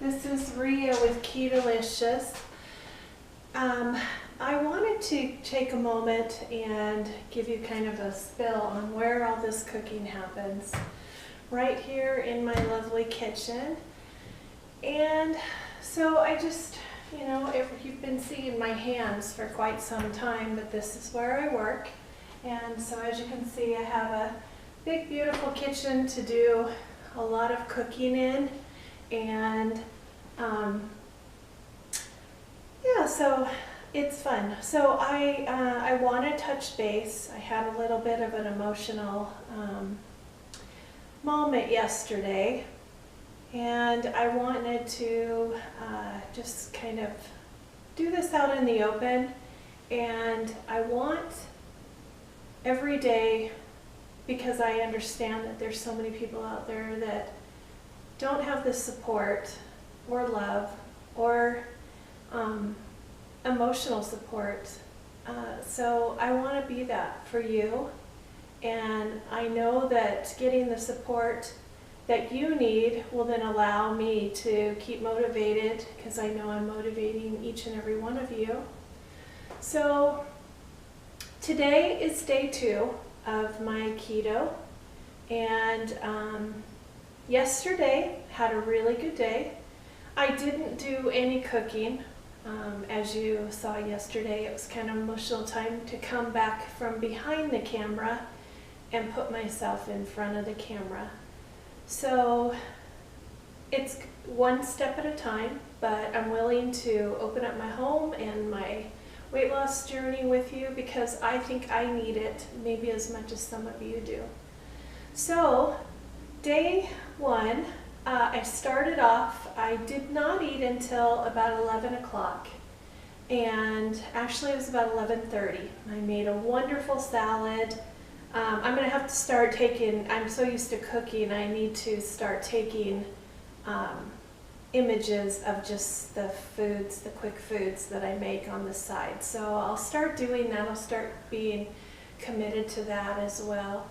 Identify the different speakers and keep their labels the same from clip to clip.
Speaker 1: This is Rhea with Ketoalicious. I wanted to take a moment and give you kind of a spill on where all this cooking happens. Right here in my lovely kitchen. And so I just, if you've been seeing my hands for quite some time, but this is where I work. And so as you can see, I have a big, beautiful kitchen to do a lot of cooking in. And yeah, so it's fun. So I want to touch base. I had a little bit of an emotional moment yesterday, and I wanted to just kind of do this out in the open. And I want every day, because I understand that there's so many people out there that don't have the support or love or emotional support. So I want to be that for you. And I know that getting the support that you need will then allow me to keep motivated, because I know I'm motivating each and every one of you. So today is day 2 of my keto, and yesterday had a really good day. I didn't do any cooking. As you saw yesterday, it was kind of an emotional time to come back from behind the camera and put myself in front of the camera. So it's one step at a time, but I'm willing to open up my home and my weight loss journey with you, because I think I need it maybe as much as some of you do. So day 1, I started off, I did not eat until about 11 o'clock, and actually it was about 11:30. I made a wonderful salad. I'm going to have to start taking, I'm so used to cooking, I need to start taking images of just the foods, the quick foods that I make on the side. So I'll start doing that. I'll start being committed to that as well.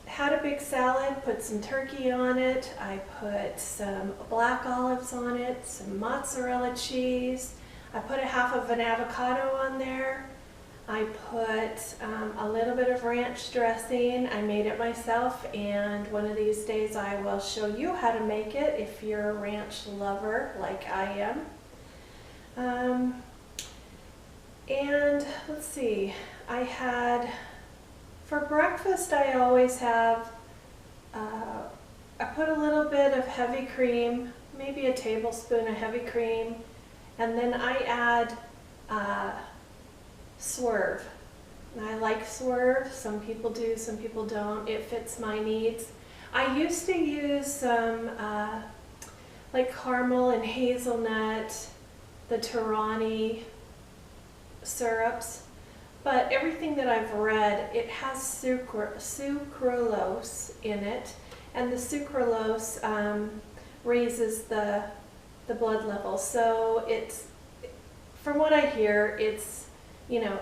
Speaker 1: Had a big salad, put some turkey on it. I put some black olives on it, some mozzarella cheese. I put a half of an avocado on there. I put a little bit of ranch dressing. I made it myself, and one of these days I will show you how to make it if you're a ranch lover like I am. And let's see, for breakfast I always have, I put a little bit of heavy cream, maybe a tablespoon of heavy cream, and then I add Swerve. I like Swerve. Some people do, some people don't. It fits my needs. I used to use some like caramel and hazelnut, the Torani syrups, but everything that I've read, it has sucralose in it, and the sucralose raises the blood level. So it's, from what I hear, it's,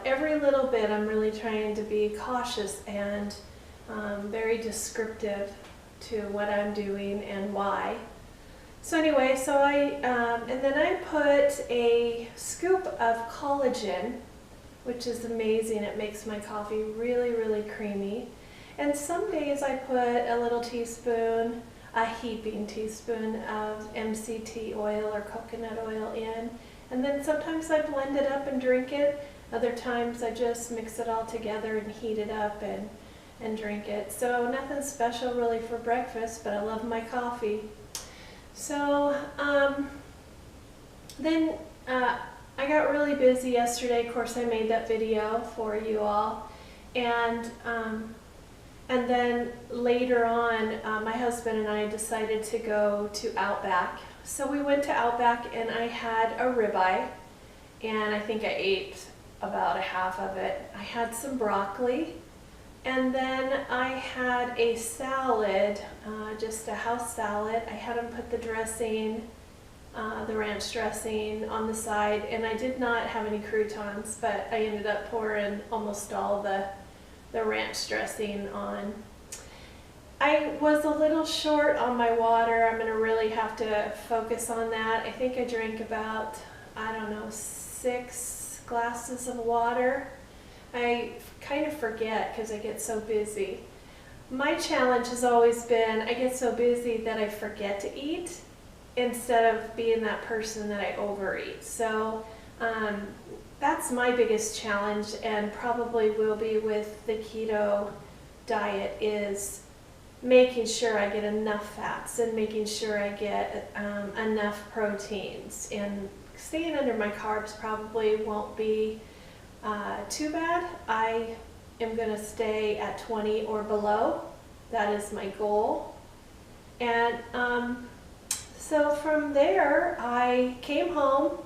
Speaker 1: every little bit I'm really trying to be cautious and very descriptive to what I'm doing and why. So anyway, and then I put a scoop of collagen, which is amazing. It makes my coffee really, really creamy. And some days I put a little teaspoon, a heaping teaspoon of MCT oil or coconut oil in. And then sometimes I blend it up and drink it. Other times I just mix it all together and heat it up and drink it. So nothing special really for breakfast, but I love my coffee. So then I got really busy yesterday. Of course, I made that video for you all. And then later on, my husband and I decided to go to Outback. So we went to Outback, and I had a ribeye, and I think I ate about a half of it. I had some broccoli, and then I had a salad, just a house salad. I had them put the dressing, the ranch dressing on the side, and I did not have any croutons, but I ended up pouring almost all the ranch dressing on. I was a little short on my water. I'm going to really really have to focus on that. I think I drank about, I don't know, 6 glasses of water. I kind of forget because I get so busy. My challenge has always been I get so busy that I forget to eat instead of being that person that I overeat. So that's my biggest challenge, and probably will be with the keto diet, is making sure I get enough fats and making sure I get enough proteins. And staying under my carbs probably won't be too bad. I am going to stay at 20 or below. That is my goal. And so from there, I came home,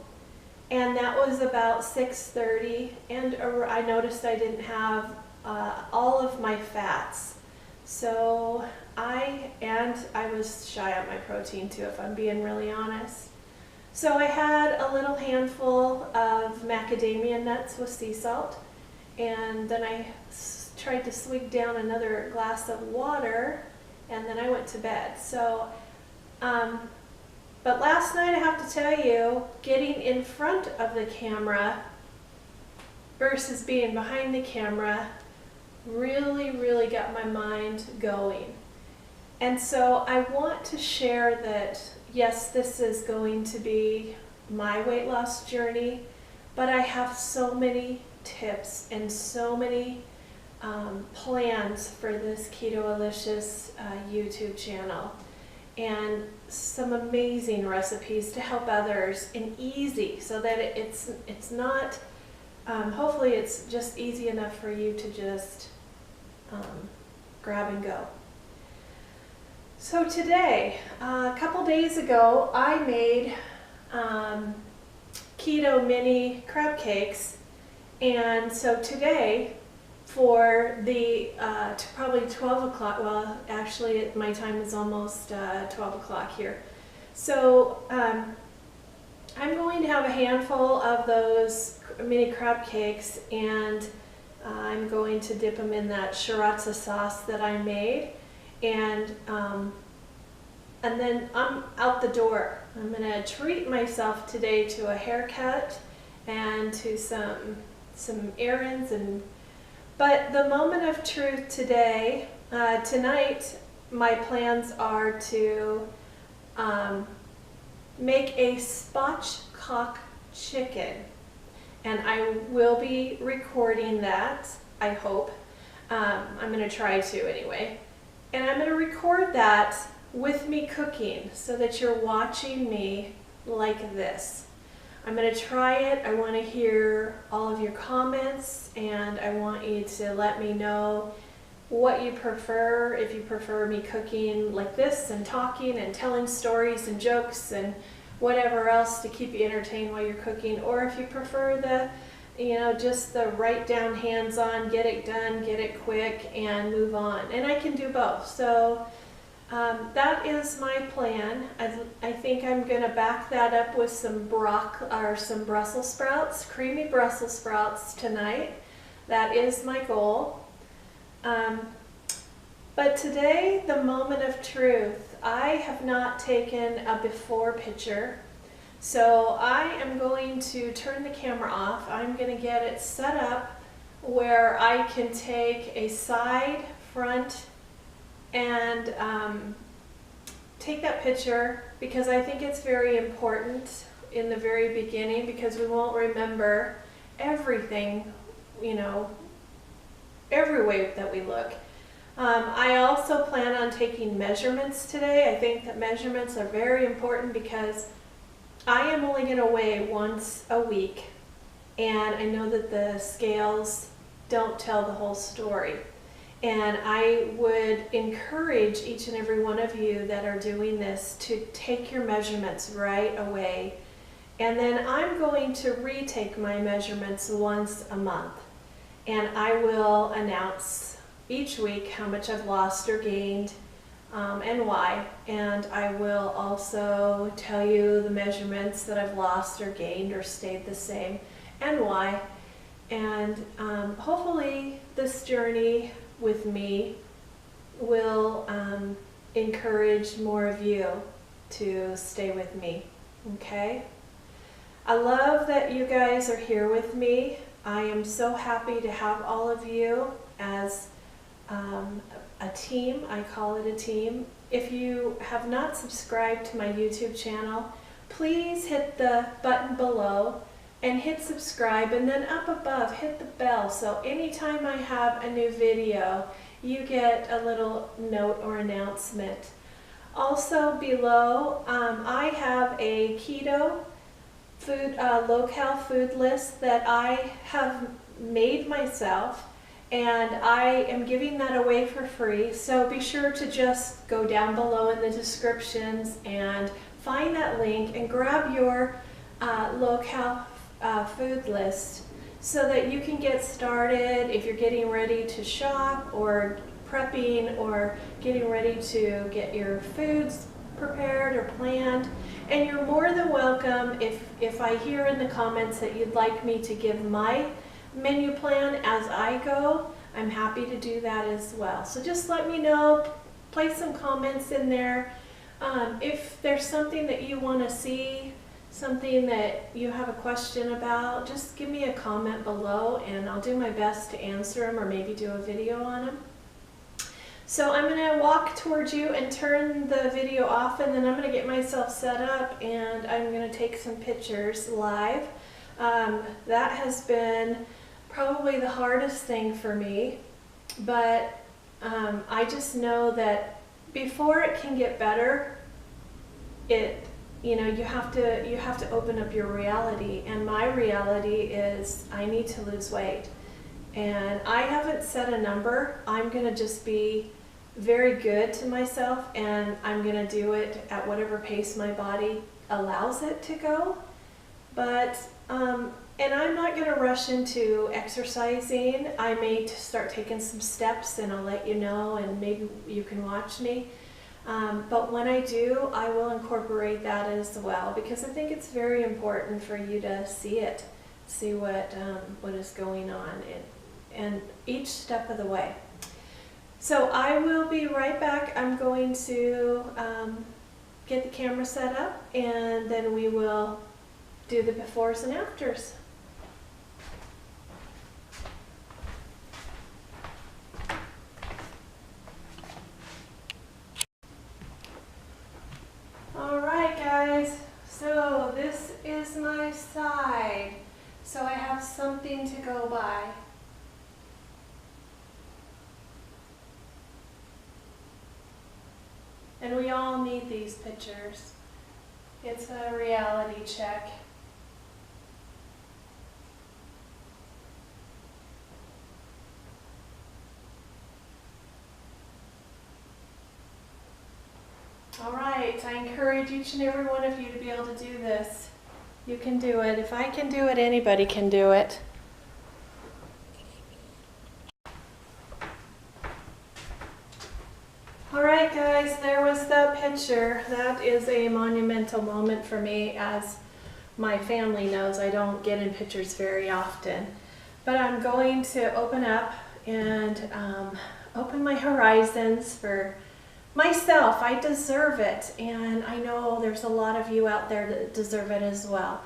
Speaker 1: and that was about 6:30, and I noticed I didn't have all of my fats. So I was shy on my protein too, if I'm being really honest. So I had a little handful of macadamia nuts with sea salt, and then I tried to swig down another glass of water, and then I went to bed. So, but last night, I have to tell you, getting in front of the camera versus being behind the camera really got my mind going. And so I want to share that, yes, this is going to be my weight loss journey, but I have so many tips and so many plans for this Ketoalicious YouTube channel, and some amazing recipes to help others, and easy, so that it's not, hopefully it's just easy enough for you to just grab and go. So today, a couple days ago, I made keto mini crab cakes, and so today, for the probably 12 o'clock, well, actually my time is almost 12 o'clock here. So I'm going to have a handful of those mini crab cakes, and I'm going to dip them in that sriracha sauce that I made, and then I'm out the door. I'm going to treat myself today to a haircut and to some errands. But the moment of truth today, tonight, my plans are to make a spatchcock chicken. And I will be recording that, I hope. I'm going to try to anyway. And I'm going to record that with me cooking, so that you're watching me like this. I'm going to try it. I want to hear all of your comments, and I want you to let me know what you prefer. If you prefer me cooking like this and talking and telling stories and jokes and whatever else to keep you entertained while you're cooking, or if you prefer the, just the write down, hands-on, get it done, get it quick, and move on. And I can do both. So that is my plan. I think I'm going to back that up with some some Brussels sprouts, creamy Brussels sprouts tonight. That is my goal. But today, the moment of truth, I have not taken a before picture. So I am going to turn the camera off. I'm going to get it set up where I can take a side, front, and take that picture, because I think it's very important in the very beginning, because we won't remember everything, every way that we look. I also plan on taking measurements today. I think that measurements are very important, because I am only going to weigh once a week, and I know that the scales don't tell the whole story. And I would encourage each and every one of you that are doing this to take your measurements right away. And then I'm going to retake my measurements once a month. And I will announce each week how much I've lost or gained, and why. And I will also tell you the measurements that I've lost or gained or stayed the same, and why. And hopefully this journey with me will encourage more of you to stay with me, okay? I love that you guys are here with me. I am so happy to have all of you as a team. I call it a team. If you have not subscribed to my YouTube channel, please hit the button below and hit subscribe, and then up above hit the bell, so anytime I have a new video you get a little note or announcement. Also below I have a keto food low-cal food list that I have made myself, and I am giving that away for free, so be sure to just go down below in the descriptions and find that link and grab your low-cal food list so that you can get started if you're getting ready to shop or prepping or getting ready to get your foods prepared or planned. And you're more than welcome if I hear in the comments that you'd like me to give my menu plan as I go, I'm happy to do that as well. So just let me know, place some comments in there. If there's something that you want to see, something that you have a question about, just give me a comment below and I'll do my best to answer them or maybe do a video on them. So I'm going to walk towards you and turn the video off, and then I'm going to get myself set up and I'm going to take some pictures live. That has been probably the hardest thing for me, but I just know that before it can get better, you have to open up your reality, and my reality is I need to lose weight. And I haven't set a number. I'm going to just be very good to myself, and I'm going to do it at whatever pace my body allows it to go. But and I'm not going to rush into exercising. I may start taking some steps and I'll let you know, and maybe you can watch me. But when I do, I will incorporate that as well, because I think it's very important for you to see it, see what is going on and each step of the way. So I will be right back. I'm going to get the camera set up, and then we will do the befores and afters. Alright guys, so this is my side, so I have something to go by. And we all need these pictures. It's a reality check. All right, I encourage each and every one of you to be able to do this. You can do it. If I can do it, anybody can do it. All right, guys, there was that picture. That is a monumental moment for me. As my family knows, I don't get in pictures very often. But I'm going to open up and open my horizons for myself. I deserve it, and I know there's a lot of you out there that deserve it as well.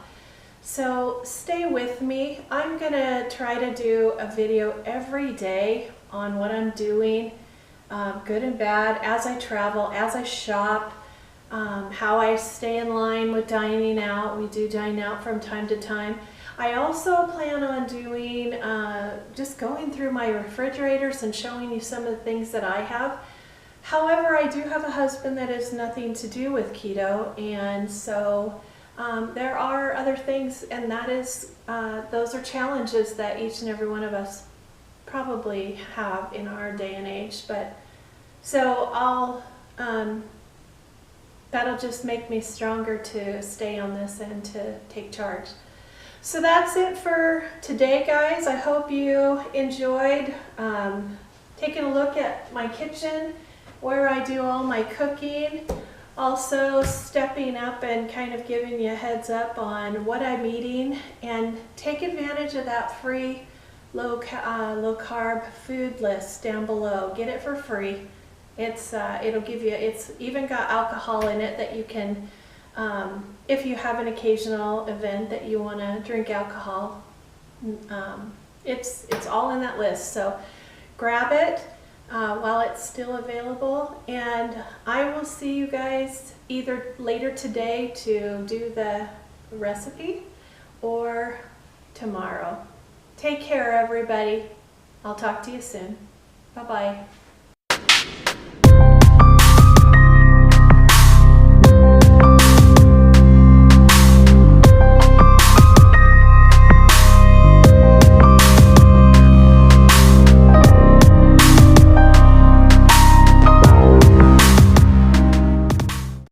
Speaker 1: So stay with me. I'm gonna try to do a video every day on what I'm doing, good and bad, as I travel, as I shop, how I stay in line with dining out. We do dine out from time to time. I also plan on doing, just going through my refrigerators and showing you some of the things that I have. However, I do have a husband that has nothing to do with keto, and so there are other things, and that is, those are challenges that each and every one of us probably have in our day and age. But so that'll just make me stronger to stay on this and to take charge. So that's it for today, guys. I hope you enjoyed taking a look at my kitchen, where I do all my cooking, also stepping up and kind of giving you a heads up on what I'm eating, and take advantage of that free low carb food list down below. Get it for free, It'll give you, it's even got alcohol in it that you can, if you have an occasional event that you want to drink alcohol, it's all in that list. So grab it while it's still available, and I will see you guys either later today to do the recipe or tomorrow. Take care, everybody. I'll talk to you soon. Bye-bye.